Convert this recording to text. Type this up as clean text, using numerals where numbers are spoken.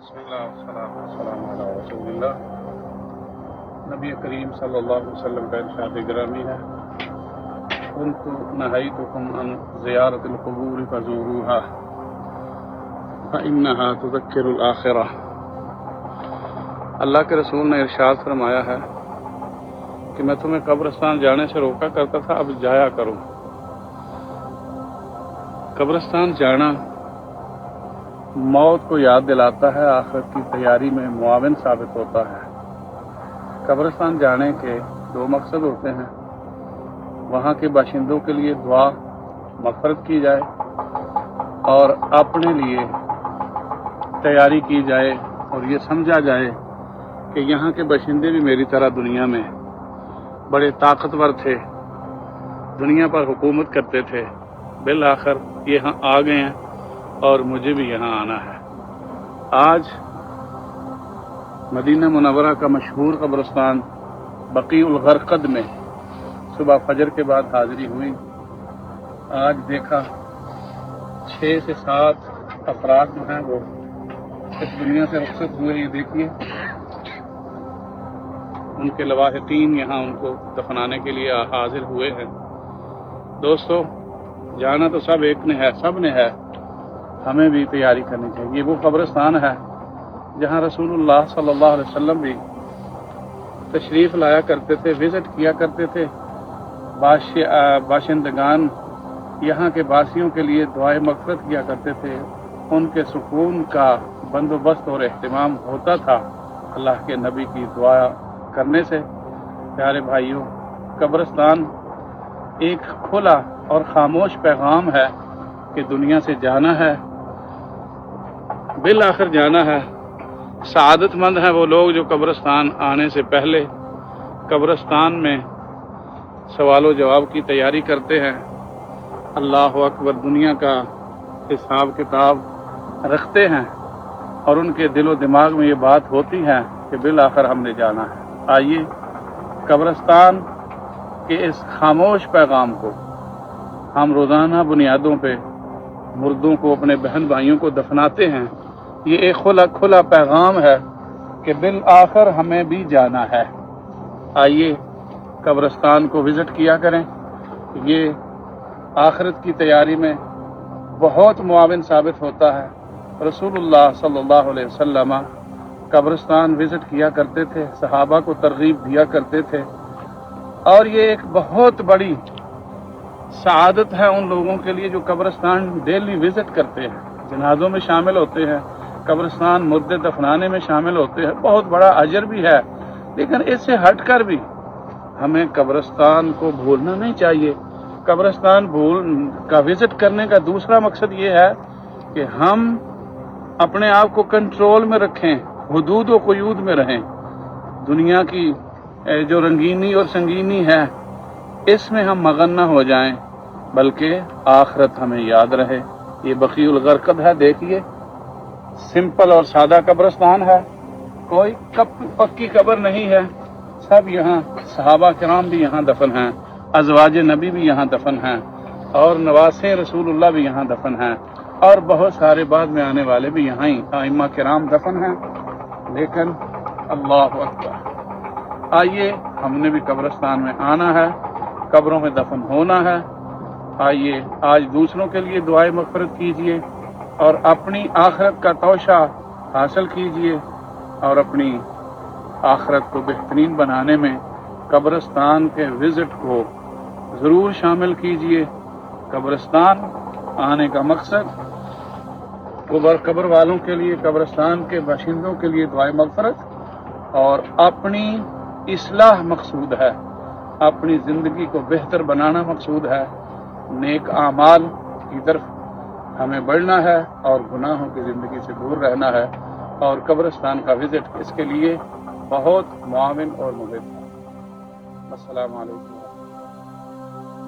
بسم اللہ والسلام علی رسول اللہ۔ نبی کریم صلی اللہ علیہ وسلم کا ارشاد گرامی ہے، كنت نہیتکم عن زیارت القبور فزوروها فإنها تذکر الآخرہ۔ اللہ کے رسول نے ارشاد فرمایا ہے کہ میں تمہیں قبرستان جانے سے روکا کرتا تھا، اب جایا کرو۔ قبرستان جانا موت کو یاد دلاتا ہے، آخرت کی تیاری میں معاون ثابت ہوتا ہے۔ قبرستان جانے کے دو مقصد ہوتے ہیں، وہاں کے باشندوں کے لیے دعا مغفرت کی جائے اور اپنے لیے تیاری کی جائے اور یہ سمجھا جائے کہ یہاں کے باشندے بھی میری طرح دنیا میں بڑے طاقتور تھے، دنیا پر حکومت کرتے تھے، بالآخر یہاں آ گئے ہیں اور مجھے بھی یہاں آنا ہے۔ آج مدینہ منورہ کا مشہور قبرستان بقیع الغرقد میں صبح فجر کے بعد حاضری ہوئی۔ آج دیکھا 6 سے 7 افراد جو ہیں وہ اس دنیا سے رخصت ہوئے، یہ دیکھیے ان کے لواحقین یہاں ان کو دفنانے کے لیے حاضر ہوئے ہیں۔ دوستو، جانا تو سب ایک نے ہے، سب نے ہے، ہمیں بھی تیاری کرنی چاہیے۔ یہ وہ قبرستان ہے جہاں رسول اللہ صلی اللہ علیہ وسلم بھی تشریف لایا کرتے تھے، وزٹ کیا کرتے تھے۔ باشندگان یہاں کے باسیوں کے لیے دعائے مغفرت کیا کرتے تھے، ان کے سکون کا بندوبست اور اہتمام ہوتا تھا اللہ کے نبی کی دعا کرنے سے۔ پیارے بھائیوں، قبرستان ایک کھلا اور خاموش پیغام ہے کہ دنیا سے جانا ہے، بالآخر جانا ہے۔ سعادت مند ہیں وہ لوگ جو قبرستان آنے سے پہلے قبرستان میں سوال و جواب کی تیاری کرتے ہیں، اللہ اکبر، دنیا کا حساب کتاب رکھتے ہیں اور ان کے دل و دماغ میں یہ بات ہوتی ہے کہ بالآخر ہم نے جانا ہے۔ آئیے قبرستان کے اس خاموش پیغام کو ہم روزانہ بنیادوں پہ مردوں کو، اپنے بہن بھائیوں کو دفناتے ہیں۔ یہ ایک کھلا پیغام ہے کہ بالآخر ہمیں بھی جانا ہے۔ آئیے قبرستان کو وزٹ کیا کریں، یہ آخرت کی تیاری میں بہت معاون ثابت ہوتا ہے۔ رسول اللہ صلی اللہ علیہ وسلم قبرستان وزٹ کیا کرتے تھے، صحابہ کو ترغیب دیا کرتے تھے، اور یہ ایک بہت بڑی سعادت ہے ان لوگوں کے لیے جو قبرستان ڈیلی وزٹ کرتے ہیں، جنازوں میں شامل ہوتے ہیں، قبرستان مردے دفنانے میں شامل ہوتے ہیں۔ بہت بڑا اجر بھی ہے، لیکن اس سے ہٹ کر بھی ہمیں قبرستان کو بھولنا نہیں چاہیے۔ قبرستان کا وزٹ کرنے کا دوسرا مقصد یہ ہے کہ ہم اپنے آپ کو کنٹرول میں رکھیں، حدود و قیود میں رہیں۔ دنیا کی جو رنگینی اور سنگینی ہے اس میں ہم مغن نہ ہو جائیں، بلکہ آخرت ہمیں یاد رہے۔ یہ بقیع الغرقد ہے، دیکھیے سمپل اور سادہ قبرستان ہے، کوئی پکی قبر نہیں ہے۔ سب یہاں صحابہ کرام بھی یہاں دفن ہیں، ازواج نبی بھی یہاں دفن ہیں، اور نواسے رسول اللہ بھی یہاں دفن ہیں، اور بہت سارے بعد میں آنے والے بھی یہاں ہی ائمہ کرام دفن ہیں۔ لیکن اللہ اکبر، آئیے ہم نے بھی قبرستان میں آنا ہے، قبروں میں دفن ہونا ہے۔ آئیے آج دوسروں کے لیے دعائیں مغفرت کیجیے اور اپنی آخرت کا توشہ حاصل کیجیے، اور اپنی آخرت کو بہترین بنانے میں قبرستان کے وزٹ کو ضرور شامل کیجیے۔ قبرستان آنے کا مقصد قبر والوں کے لیے، قبرستان کے باشندوں کے لیے دعائیں مغفرت اور اپنی اصلاح مقصود ہے، اپنی زندگی کو بہتر بنانا مقصود ہے۔ نیک اعمال کی طرف ہمیں بڑھنا ہے اور گناہوں کی زندگی سے دور رہنا ہے، اور قبرستان کا وزٹ اس کے لیے بہت معاون اور مفید ہے۔ السلام علیکم۔